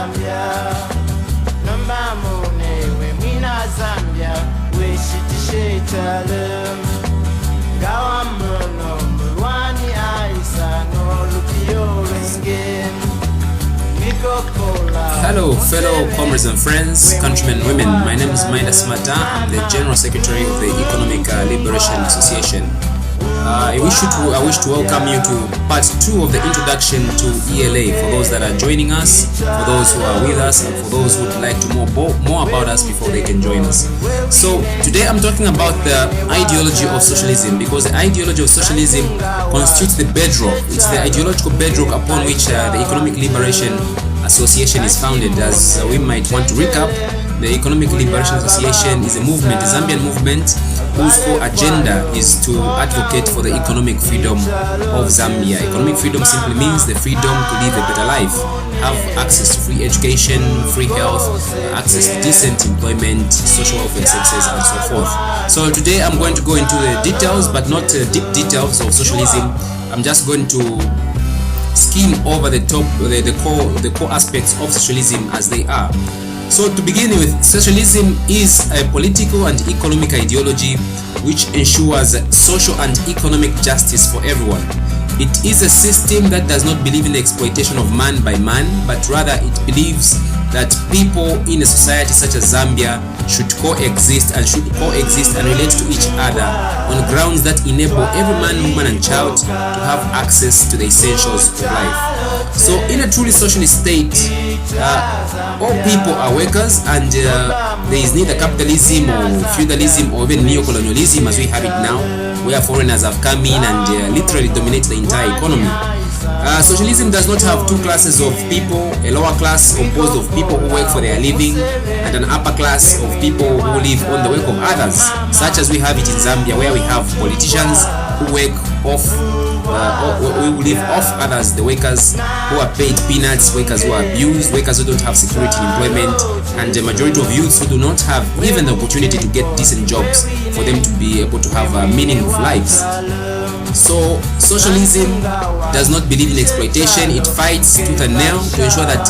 Zambia. Namba mune we mina Zambia. We shitishe talem. Gawa mono mwani aisa no lupio rengen. Hello, fellow comrades and friends, countrymen and women. My name is Mainda Simataa. I'm the General Secretary of the Economic Liberation Association. I wish to welcome you to part 2 of the introduction to ELA for those that are joining us, for those who are with us, and for those who would like to know more about us before they can join us. So today I'm talking about the ideology of socialism, because the ideology of socialism constitutes the bedrock. It's the ideological bedrock upon which the Economic Liberation Association is founded. As we might want to recap, the Economic Liberation Association is a movement, a Zambian movement, whose core agenda is to advocate for the economic freedom of Zambia. Economic freedom simply means the freedom to live a better life, have access to free education, free health, access to decent employment, social welfare services, and so forth. So today I'm going to go into the details, but not deep details of socialism. I'm just going to skim over the core aspects of socialism as they are. So to begin with, socialism is a political and economic ideology which ensures social and economic justice for everyone. It is a system that does not believe in the exploitation of man by man, but rather it believes that people in a society such as Zambia should coexist and relate to each other on grounds that enable every man, woman and child to have access to the essentials of life. So in a truly socialist state, all people are workers, and there is neither capitalism or feudalism or even neo-colonialism as we have it now, where foreigners have come in and literally dominate the entire economy. Socialism does not have two classes of people, a lower class composed of people who work for their living and an upper class of people who live on the work of others, such as we have it in Zambia, where we have politicians who work off who live off others, the workers who are paid peanuts, workers who are abused, workers who don't have security in employment, and the majority of youths who do not have even the opportunity to get decent jobs for them to be able to have meaningful lives. So socialism does not believe in exploitation. It fights tooth and nail to ensure that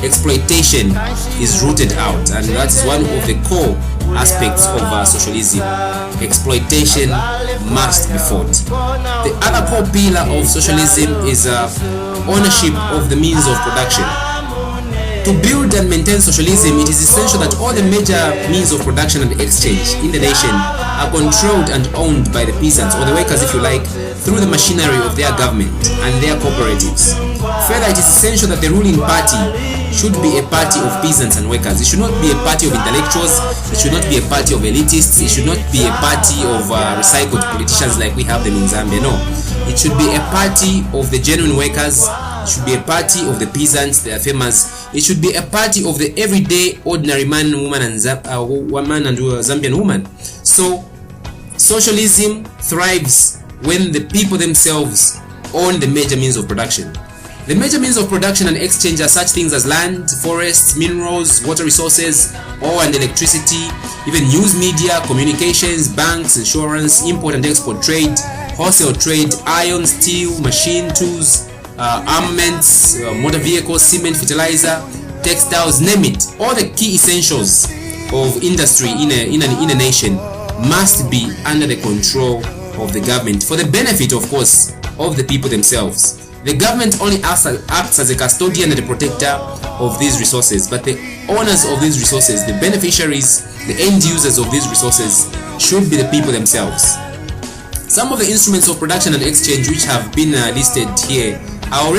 exploitation is rooted out, and that's one of the core aspects of socialism. Exploitation must be fought. The other core pillar of socialism is ownership of the means of production. To build and maintain socialism, it is essential that all the major means of production and exchange in the nation are controlled and owned by the peasants, or the workers if you like, through the machinery of their government and their cooperatives. Further, it is essential that the ruling party should be a party of peasants and workers. It should not be a party of intellectuals, it should not be a party of elitists, it should not be a party of recycled politicians like we have them in Zambia. No, it should be a party of the genuine workers. It should be a party of the peasants, the farmers. It should be a party of the everyday ordinary man, woman, and Zambian woman. So socialism thrives when the people themselves own the major means of production. The major means of production and exchange are such things as land, forests, minerals, water resources, oil and electricity, even news media, communications, banks, insurance, import and export trade, wholesale trade, iron, steel, machine tools, armaments, motor vehicles, cement, fertilizer, textiles, name it. All the key essentials of industry in a nation must be under the control of the government, for the benefit, of course, of the people themselves. The government only acts as a custodian and a protector of these resources, but the owners of these resources, the beneficiaries, the end users of these resources, should be the people themselves. Some of the instruments of production and exchange which have been listed here are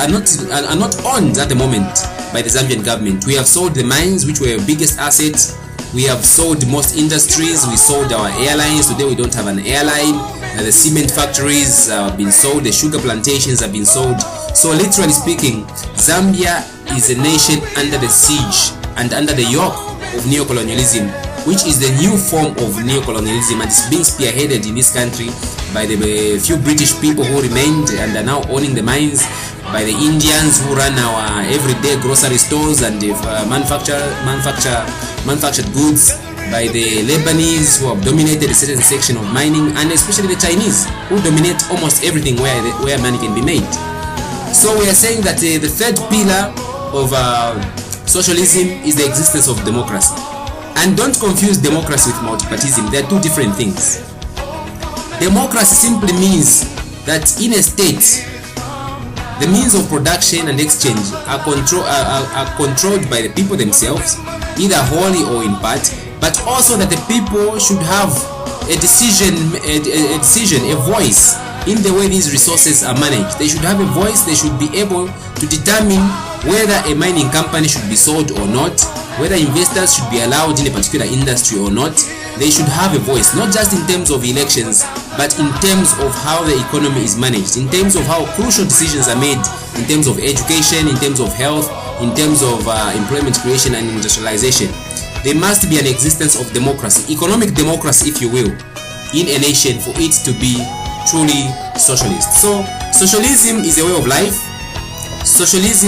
not owned at the moment by the Zambian government. We have sold the mines, which were our biggest assets. We have sold most industries. We sold our airlines. Today we don't have an airline. The cement factories have been sold. The sugar plantations have been sold. So literally speaking, Zambia is a nation under the siege and under the yoke of neo-colonialism, which is the new form of neo-colonialism, and it's being spearheaded in this country by the few British people who remained and are now owning the mines, by the Indians who run our everyday grocery stores and manufactured goods, by the Lebanese who have dominated a certain section of mining, and especially the Chinese who dominate almost everything where money can be made. So we are saying that the third pillar of socialism is the existence of democracy. And don't confuse democracy with multipartism. They are two different things. Democracy simply means that in a state, the means of production and exchange are controlled by the people themselves, either wholly or in part, but also that the people should have a voice in the way these resources are managed. They should have a voice. They should be able to determine whether a mining company should be sold or not, whether investors should be allowed in a particular industry or not. They should have a voice, not just in terms of elections, but in terms of how the economy is managed, in terms of how crucial decisions are made, in terms of education, in terms of health, in terms of employment creation and industrialization. There must be an existence of democracy, economic democracy if you will, in a nation for it to be truly socialist. So socialism is a way of life. A socialist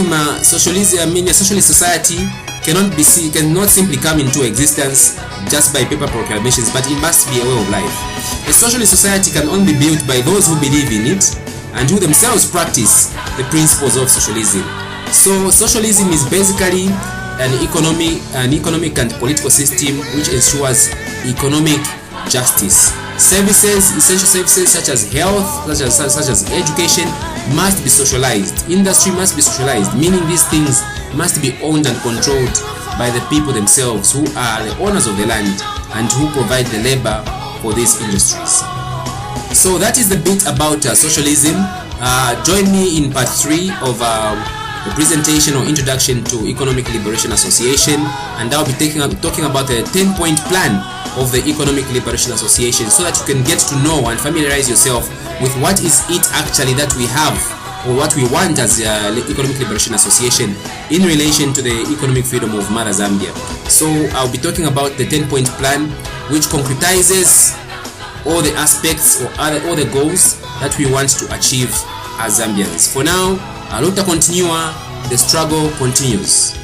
society cannot simply come into existence just by paper proclamations, but it must be a way of life. A socialist society can only be built by those who believe in it and who themselves practice the principles of socialism. So socialism is basically an economic and political system which ensures economic justice. Services, essential services such as health, such as education, must be socialized. Industry must be socialized, meaning these things must be owned and controlled by the people themselves, who are the owners of the land and who provide the labor for these industries. So that is the bit about socialism. Join me in part 3 of the presentation or introduction to Economic Liberation Association, and I'll be talking about the 10-point plan of the Economic Liberation Association, so that you can get to know and familiarize yourself with what is it actually that we have, or what we want as the Economic Liberation Association in relation to the economic freedom of Mother Zambia. So I'll be talking about the 10-point plan, which concretizes all the aspects or all the goals that we want to achieve as Zambians. For now, la luta continua, the struggle continues.